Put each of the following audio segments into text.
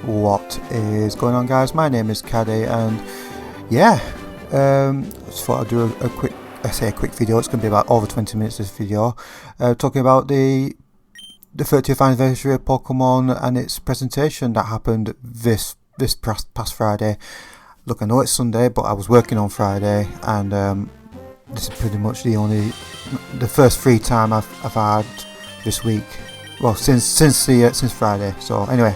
What is going on, guys? My name is Caddy, and yeah, just thought I'd do a quick video. It's going to be about over 20 minutes, this video, talking about the 30th anniversary of Pokemon and its presentation that happened this past Friday. Look, I know it's Sunday, but I was working on Friday, and this is pretty much the first free time I've had this week. Well, since Friday. So anyway,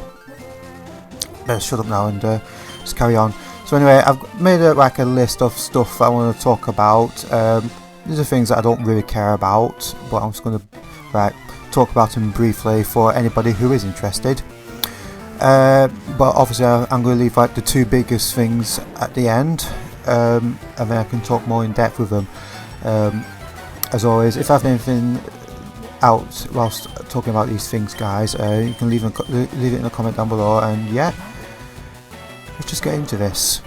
better shut up now and just carry on. So anyway, I've made a list of stuff I want to talk about. These are things that I don't really care about, but I'm just going to talk about them briefly for anybody who is interested. But obviously I'm going to leave the two biggest things at the end, and then I can talk more in depth with them. As always, if I have anything out whilst talking about these things, guys, you can leave it in a comment down below, and yeah, let's just get into this.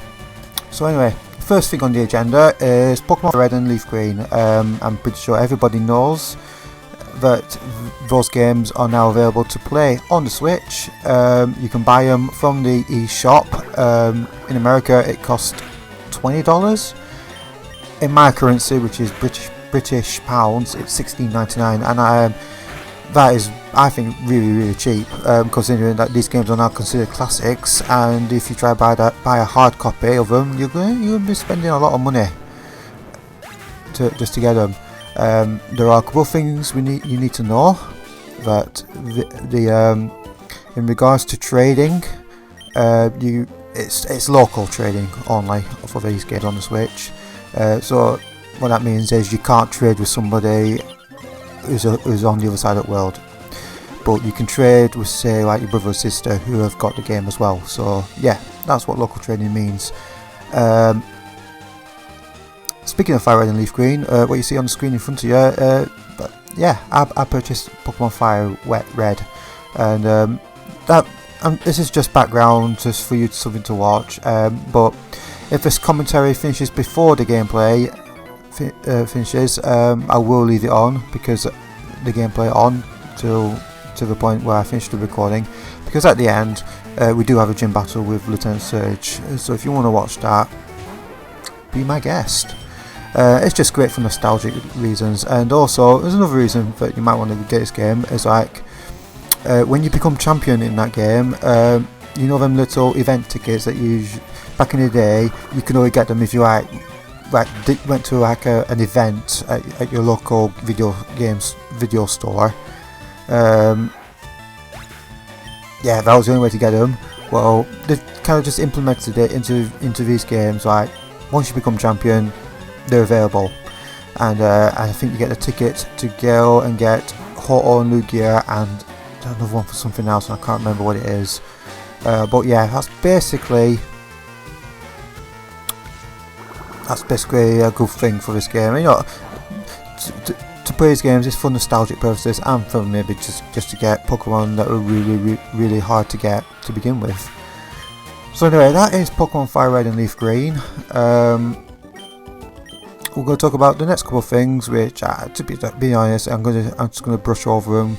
So anyway, first thing on the agenda is Pokemon Red and Leaf Green. I'm pretty sure everybody knows that those games are now available to play on the Switch. You can buy them from the eShop. In America it costs $20. In my currency, which is British pounds, it's $16.99, and that is, I think, really cheap, considering that these games are now considered classics. And if you try to buy a hard copy of them, you'll be spending a lot of money just to get them. There are a couple of things you need to know. That in regards to trading, it's local trading only for these games on the Switch. So what that means is you can't trade with somebody who's on the other side of the world, but you can trade with, say, like your brother or sister who have got the game as well. So yeah, that's what local trading means. Speaking of Fire Red and Leaf Green, what you see on the screen in front of you, yeah, I purchased Pokemon Fire Red, and this is just background, just for you, something to watch. But if this commentary finishes before the gameplay finishes, I will leave it on, because the gameplay on to the point where I finish the recording, because at the end we do have a gym battle with Lieutenant Surge. So if you want to watch that, be my guest. It's just great for nostalgic reasons, and also there's another reason that you might want to get this game. Is like when you become champion in that game, you know them little event tickets that you back in the day, you can only get them if you went to an event at your local video store. Yeah, that was the only way to get them. Well, they've kind of just implemented it into these games. Like, once you become champion, they're available, and I think you get a ticket to go and get Ho-Oh and Lugia, and another one for something else, and I can't remember what it is. But yeah, that's basically a good thing for this game. You know, to play these games is for nostalgic purposes, and for maybe just to get Pokemon that are really hard to get to begin with. So anyway, that is Pokemon Fire Red and Leaf Green. We're going to talk about the next couple of things, which, to be honest, I'm just going to brush over them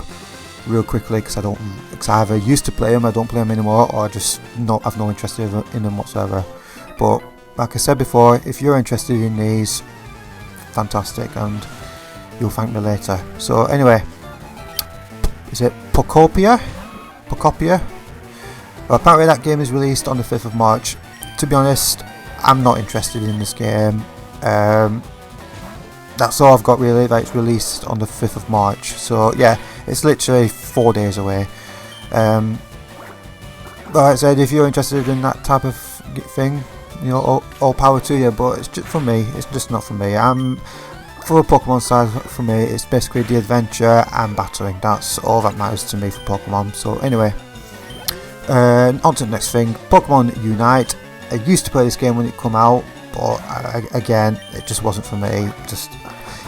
real quickly, because I either used to play them, I don't play them anymore, or I just have no interest in them whatsoever. But like I said before, if you're interested in these, fantastic, and you'll thank me later. So anyway, is it Pokopia? Well, apparently that game is released on the 5th of March. To be honest, I'm not interested in this game. That's all I've got really, that it's released on the 5th of March. So yeah, it's literally 4 days away. Like I said, if you're interested in that type of thing, you know, all power to you, but it's just, for me, it's just not for me. For a Pokemon side, for me, it's basically the adventure and battling. That's all that matters to me for Pokemon. So anyway, on to the next thing, Pokemon Unite. I used to play this game when it came out, but again, it just wasn't for me.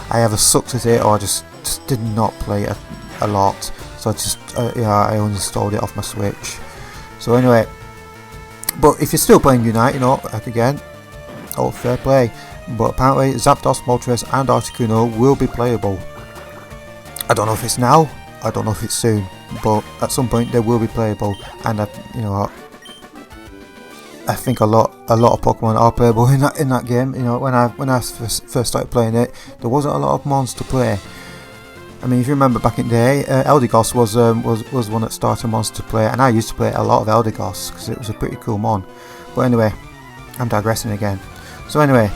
I either sucked at it, or I just did not play it a lot. So I uninstalled it off my Switch. So anyway, but if you're still playing Unite, you know, again, oh, fair play. But apparently Zapdos, Moltres and Articuno will be playable. I don't know if it's now, I don't know if it's soon, but at some point they will be playable. And you know, I think a lot of Pokemon are playable in that game. You know, when I first started playing it, there wasn't a lot of mons to play. I mean, if you remember back in the day, Eldegoss was one that started mons to play, and I used to play a lot of Eldegoss because it was a pretty cool mon. But anyway, I'm digressing again. So anyway,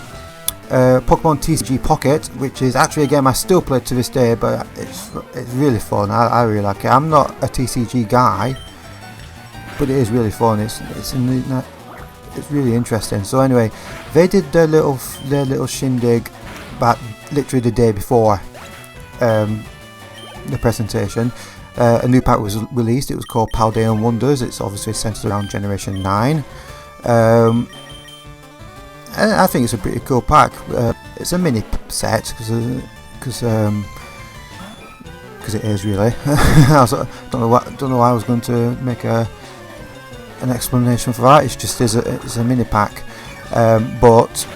Pokemon TCG Pocket, which is actually a game I still play to this day, but it's really fun. I really like it. I'm not a TCG guy, but it is really fun. It's really interesting. So anyway, they did their little shindig back literally the day before the presentation. A new pack was released. It was called Paldean Wonders. It's obviously centered around Generation 9. And I think it's a pretty cool pack. It's a mini set because it is really. Don't know why I was going to make an explanation for that. It's a mini pack, but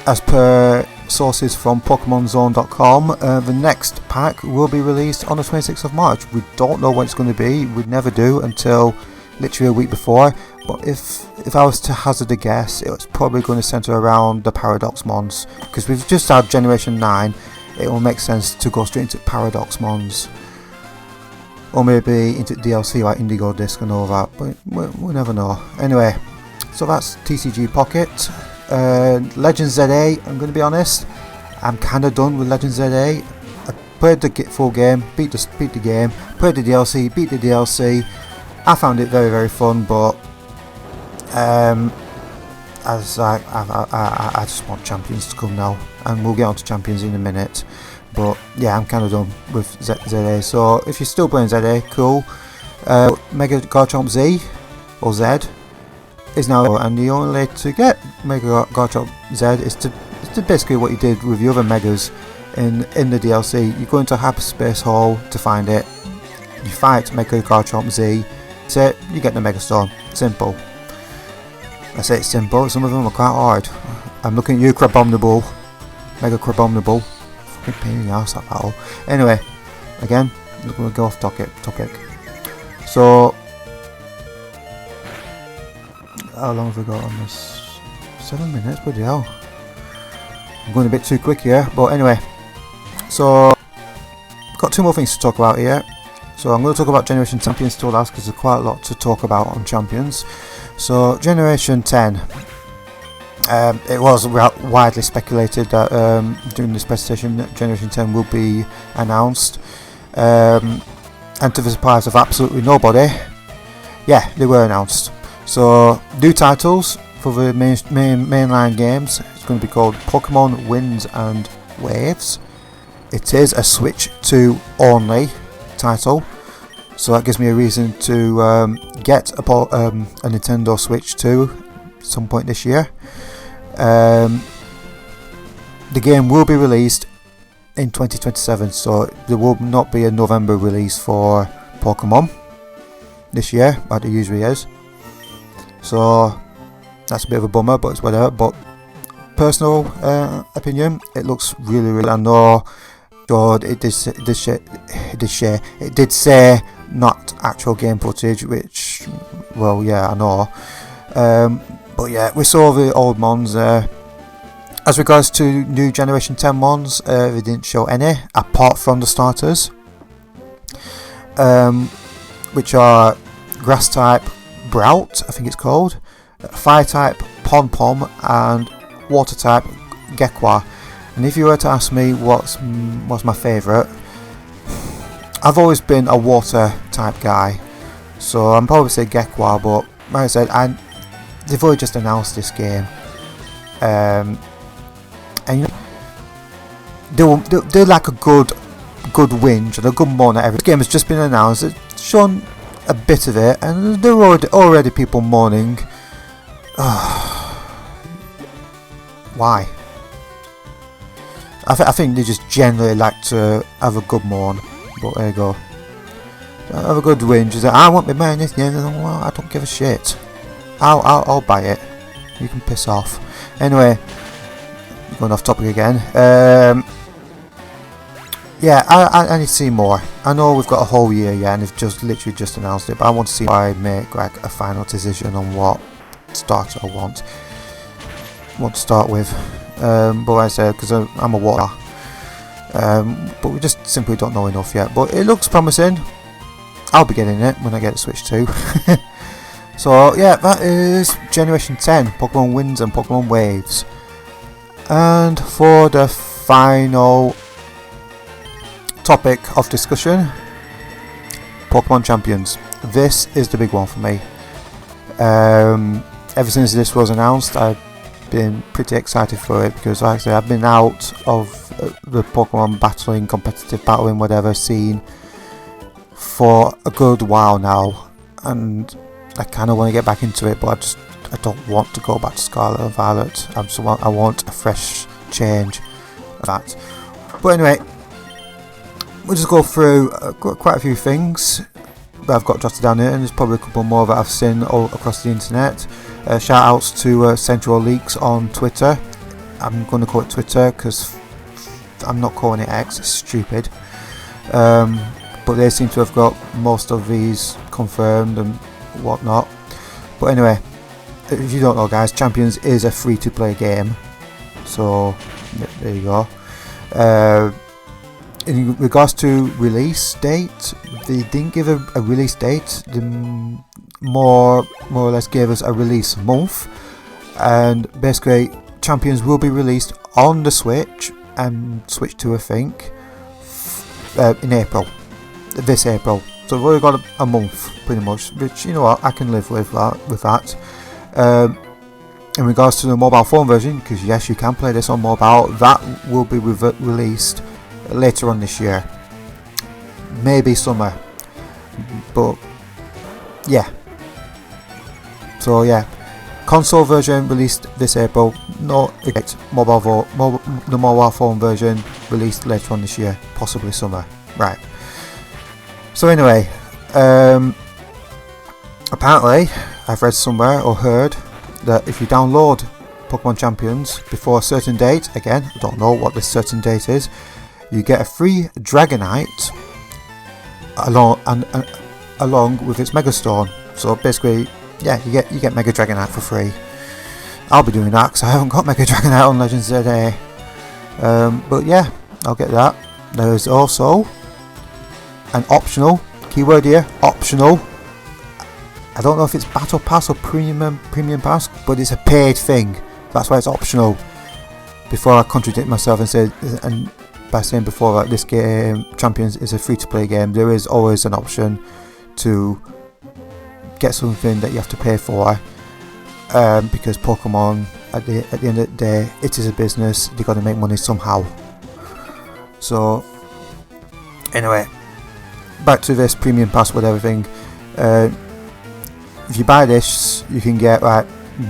as per sources from PokemonZone.com, the next pack will be released on the 26th of March. We don't know when it's going to be. We'd never do until literally a week before. But if I was to hazard a guess, it's probably going to centre around the Paradox Mons, because we've just had Generation 9. It will make sense to go straight into Paradox Mons, or maybe into DLC like Indigo Disc and all that, but we'll never know. Anyway, so that's TCG Pocket. Legends ZA, I'm going to be honest, I'm kind of done with Legends ZA. I played the full game, beat the game, played the DLC, beat the DLC. I found it very, very fun, but as I just want Champions to come now, and we'll get on to Champions in a minute. But yeah, I'm kind of done with ZA. So if you're still playing ZA, cool. Mega Garchomp Z or Z is now, and the only way to get Mega Garchomp Z is to basically what you did with the other Megas in the DLC. You go into Hyperspace Hall to find it. You fight Mega Garchomp Z. That's it. You get the Mega Stone. Simple. I say it's simple. Some of them are quite hard. I'm looking at you, Crabominable. Mega Crabominable. Fucking pain in the ass, that battle. Anyway, again, we're going to go off topic. So, how long have we got on this? 7 minutes, bloody hell. I'm going a bit too quick here, but anyway. So, got two more things to talk about here. So I'm going to talk about Generation Champions still last, because there's quite a lot to talk about on Champions. So Generation 10. It was widely speculated that during this presentation that Generation 10 will be announced, and to the surprise of absolutely nobody, yeah, they were announced. So new titles for the mainline games. It's going to be called Pokemon Winds and Waves. It is a Switch 2 only title, so that gives me a reason to get a Nintendo Switch 2 at some point this year. The game will be released in 2027, so there will not be a November release for Pokemon this year like there usually is, so that's a bit of a bummer, but it's whatever. But personal opinion, it looks really, I know it did say not actual game footage, which, well, yeah, I know. But yeah, we saw the old mons. As regards to new Generation 10 mons, they didn't show any, apart from the starters, which are Grass type Brout, I think it's called, Fire type Pom Pom, and Water type Gekwa. And if you were to ask me what's my favourite, I've always been a water type guy, so I'm probably say Gekwa. But like I said, they've already just announced this game, and you know, they're like a good whinge and a good moan at every. This game has just been announced. It's shown a bit of it, and there are already people moaning. Why? I think they just generally like to have a good moan, but there you go. Have a good whinge. Like, I want me buying this game. Well, I don't give a shit. I'll buy it. You can piss off. Anyway, going off topic again. Yeah, I need to see more. I know we've got a whole year, yeah, and they've literally just announced it, but I want to see why I make like a final decision on what starter I want to start with. But like I said, because I'm a water, but we just simply don't know enough yet. But it looks promising. I'll be getting it when I get the Switch 2. So yeah, that is Generation 10, Pokemon Winds and Pokemon Waves. And for the final topic of discussion, Pokemon Champions. This is the big one for me. Ever since this was announced, I've been pretty excited for it, because like I said, I've been out of the Pokemon competitive battling, whatever scene for a good while now, and I kind of want to get back into it, but I don't want to go back to Scarlet and Violet. I want a fresh change of that. But anyway, we'll just go through quite a few things that I've got jotted down here, and there's probably a couple more that I've seen all across the internet. Shout outs to Central Leaks on Twitter. I'm going to call it Twitter because I'm not calling it X, it's stupid. But they seem to have got most of these confirmed and whatnot. But anyway, if you don't know, guys, Champions is a free-to-play game, so there you go. In regards to release date, they didn't give a release date. They more or less gave us a release month, and basically Champions will be released on the Switch and Switch 2, I think, in April. This April. So we've already got a month pretty much, which, you know what, I can live with that. In regards to the mobile phone version, because yes, you can play this on mobile, that will be released later on this year, maybe summer, but yeah. So yeah, console version released this April, the mobile phone version released later on this year, possibly summer, right. So anyway, apparently I've read somewhere or heard that if you download Pokemon Champions before a certain date, again, I don't know what this certain date is, you get a free Dragonite along with its Megastone. So basically, yeah, you get Mega Dragonite for free. I'll be doing that because I haven't got Mega Dragonite on Legends ZA. But yeah, I'll get that. There is also an optional, keyword here, optional. I don't know if it's Battle Pass or Premium Pass, but it's a paid thing. That's why it's optional. Before I contradict myself and by saying before that this game, Champions, is a free-to-play game, there is always an option to get something that you have to pay for, because Pokemon, at the end of the day, it is a business. They've got to make money somehow. So anyway, back to this Premium Pass, whatever thing. If you buy this, you can get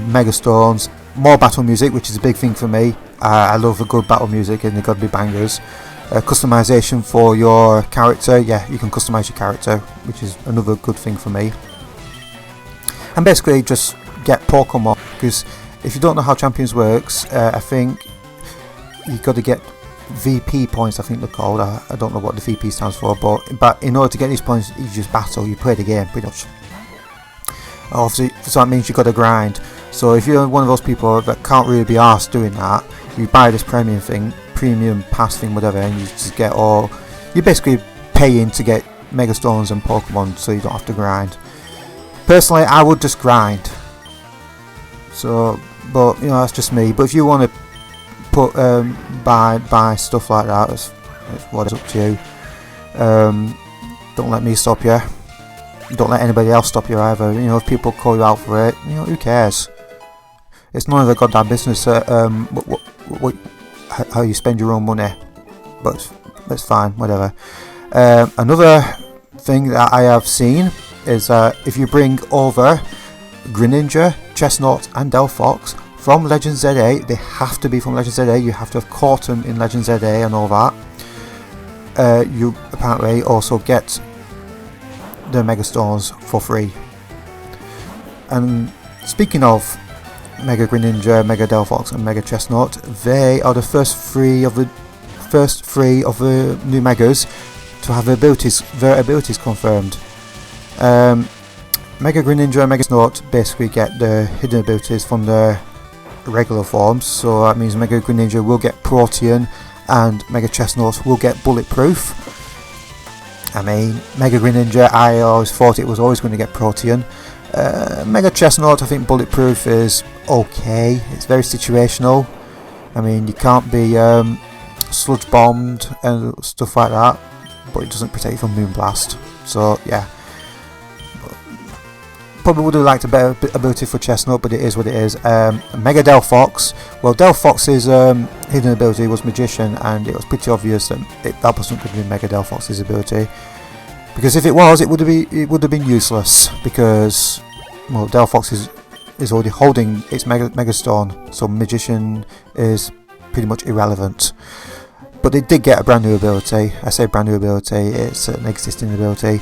Mega Stones, more battle music, which is a big thing for me. I love a good battle music, and they've got to be bangers. Customization for your character, yeah, you can customize your character, which is another good thing for me. And basically just get Pokemon, because if you don't know how Champions works, I think you've got to get VP points, I think they're called. I don't know what the VP stands for, but in order to get these points, you just battle, you play the game pretty much. Obviously, so that means you've got to grind. So if you're one of those people that can't really be arsed doing that, you buy this premium pass thing, whatever, and you just get all. You're basically paying to get Mega Stones and Pokemon, so you don't have to grind. Personally, I would just grind. So, but you know, that's just me. But if you want to put buy stuff like that, it's what it's up to you. Don't let me stop you. Don't let anybody else stop you either. You know, if people call you out for it, you know, who cares? It's none of their goddamn business. How you spend your own money, but it's fine, whatever. Another thing that I have seen is if you bring over Greninja, Chestnut and Delphox from Legends ZA, they have to be from Legends ZA, you have to have caught them in Legends ZA and all that. You apparently also get the Mega Stones for free. And speaking of Mega Greninja, Mega Delphox and Mega Chestnut, they are the first three of the new Megas to have their abilities confirmed. Mega Greninja and Mega Snout basically get the hidden abilities from their regular forms, so that means Mega Greninja will get Protean and Mega Chestnut will get Bulletproof. I mean, Mega Greninja, I always thought it was always going to get Protean. Mega Chestnut, I think Bulletproof is okay, it's very situational. I mean, you can't be sludge bombed and stuff like that, but it doesn't protect you from Moonblast, so yeah. Probably would have liked a better ability for Chestnut, but it is what it is. Mega Delphox. Well, Delphox's hidden ability was Magician, and it was pretty obvious that that wasn't going to be Mega Delphox's ability. Because if it was, it would have been useless. Because, well, Delphox is already holding its Mega Stone, so Magician is pretty much irrelevant. But it did get a brand new ability. I say brand new ability, it's an existing ability.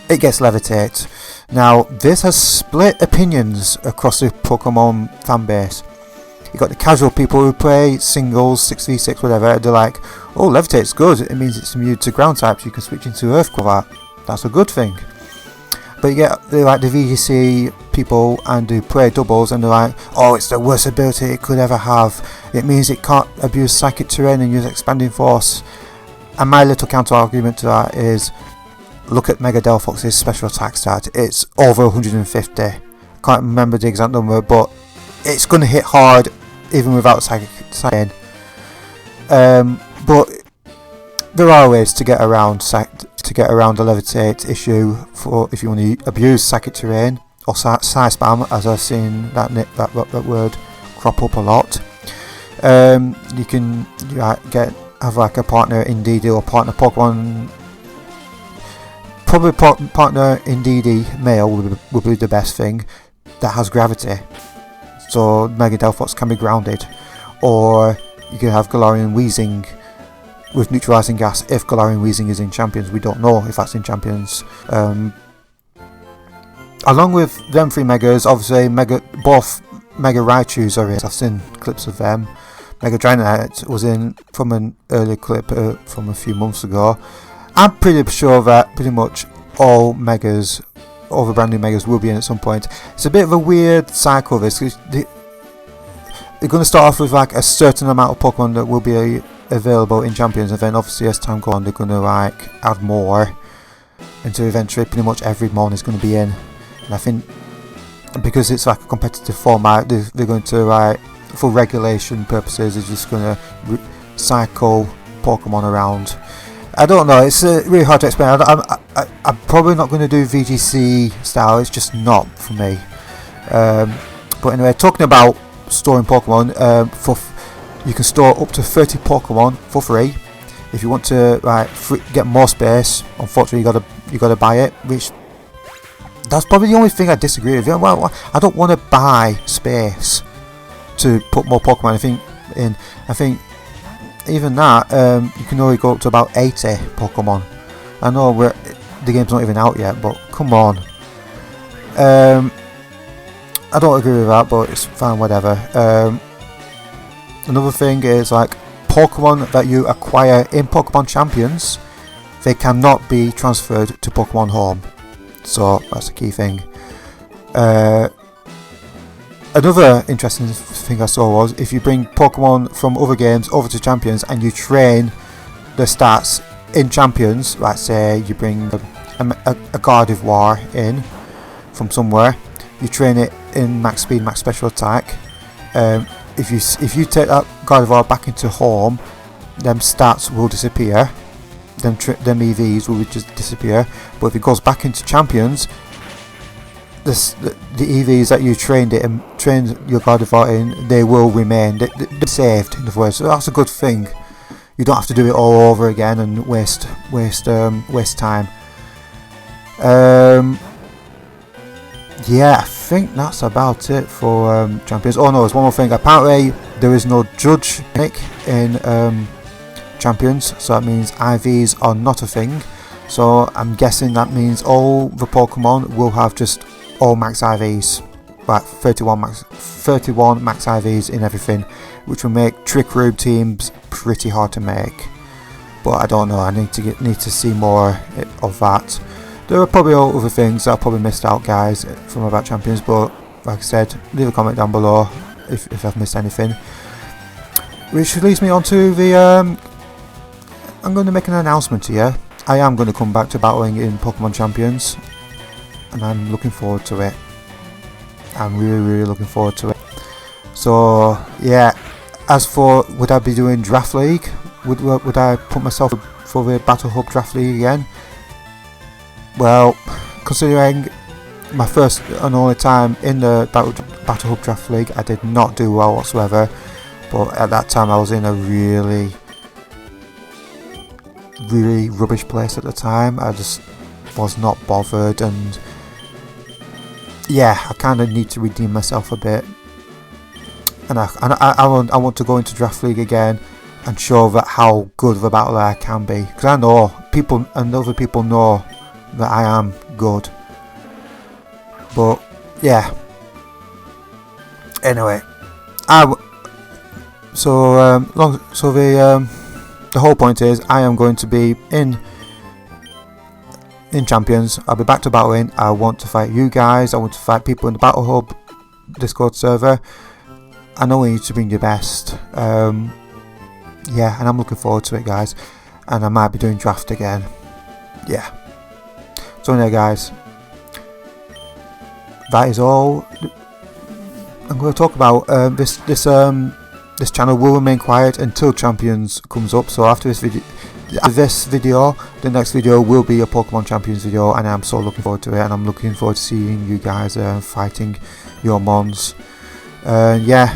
It gets Levitate. Now, this has split opinions across the Pokemon fanbase. You got the casual people who play singles, 6v6, whatever. They're like, "Oh, Levitate's good. It means it's immune to ground types. You can switch into Earth cover. That's a good thing." But you get the VGC people and do play doubles, and they're like, "Oh, it's the worst ability it could ever have. It means it can't abuse Psychic Terrain and use Expanding Force." And my little counter argument to that is, look at Mega Delphox's special attack stat. It's over 150. I can't remember the exact number, but it's going to hit hard even without Psychic. But there are ways to get around the Levitate issue for if you want to abuse Psychic Terrain or Psy Spam, as I've seen that word crop up a lot. You can have like a partner in DD or partner Pokemon. Probably partner in DD male would be the best thing that has gravity, so Mega Delphox can be grounded. Or you can have Galarian Weezing with neutralizing gas if Galarian Weezing is in Champions. We don't know if that's in Champions. Along with them three Megas, obviously both Mega Raichus are in. I've seen clips of them. Mega Dragonite was in from an early clip from a few months ago. I'm pretty sure that pretty much all the brand new Megas will be in at some point. It's a bit of a weird cycle this. They're going to start off with like a certain amount of Pokemon that will be available in Champions, and then obviously as time goes on they're going to like add more, until eventually pretty much every mon is going to be in. And I think because it's like a competitive format, they're going to like, for regulation purposes, they're just going to cycle Pokemon around. I don't know, it's really hard to explain. I'm probably not going to do VGC style, it's just not for me. But anyway, talking about storing Pokemon, you can store up to 30 Pokemon for free. If you want to get more space, unfortunately you got to buy it, which that's probably the only thing I disagree with. Well, I don't want to buy space to put more Pokemon. I think even that, you can only go up to about 80 Pokemon. I know the game's not even out yet, but come on. I don't agree with that, but it's fine, whatever. Another thing is like Pokemon that you acquire in Pokemon Champions, they cannot be transferred to Pokemon Home. So that's a key thing. Another interesting thing I saw was if you bring Pokemon from other games over to Champions and you train the stats in Champions, like say you bring a Gardevoir in from somewhere, you train it in max speed, max special attack. If you take that Gardevoir back into Home, them stats will disappear. Them EVs will just disappear. But if it goes back into Champions, the EVs that you trained your Gardevoir in, they will remain. They're saved, in other words. So that's a good thing. You don't have to do it all over again and waste time. Yeah, I think that's about it for Champions. Oh no, there's one more thing. Apparently there is no judge in Champions, so that means IVs are not a thing. So I'm guessing that means all the Pokemon will have just all max IVs, like 31 max IVs in everything, which will make Trick Room teams pretty hard to make. But I don't know. I need to see more of that. There are probably other things that I probably missed out, guys, from About Champions, but like I said, leave a comment down below if I've missed anything. Which leads me on to the I'm going to make an announcement here. I am going to come back to battling in Pokemon Champions, and I'm looking forward to it. I'm really looking forward to it. So yeah, as for would I be doing Draft League? Would I put myself for the Battle Hub Draft League again? Well, considering my first and only time in the Battle Hub Draft League, I did not do well whatsoever. But at that time I was in a really rubbish place at the time. I just was not bothered, and yeah, I kind of need to redeem myself a bit. And I want to go into Draft League again and show that how good of a battler I can be, because I know people and other people know that I am good. But yeah, anyway, the whole point is I am going to be in Champions. I'll be back to battling. I want to fight you guys. I want to fight people in the Battle Hub Discord server. I know we need to bring your best. Yeah, and I'm looking forward to it, guys. And I might be doing draft again. Yeah. So anyway, guys, that is all I'm going to talk about. This channel will remain quiet until Champions comes up. So after this video, the next video will be a Pokemon Champions video, and I'm so looking forward to it. And I'm looking forward to seeing you guys fighting your mons. Yeah,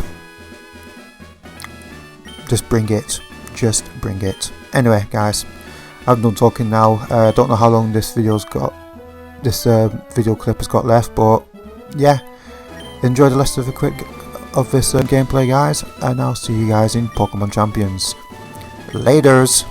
just bring it. Just bring it. Anyway, guys, I'm done talking now. I don't know how long this video clip has got left, but yeah, enjoy the rest of this gameplay, guys, and I'll see you guys in Pokemon Champions. Laters.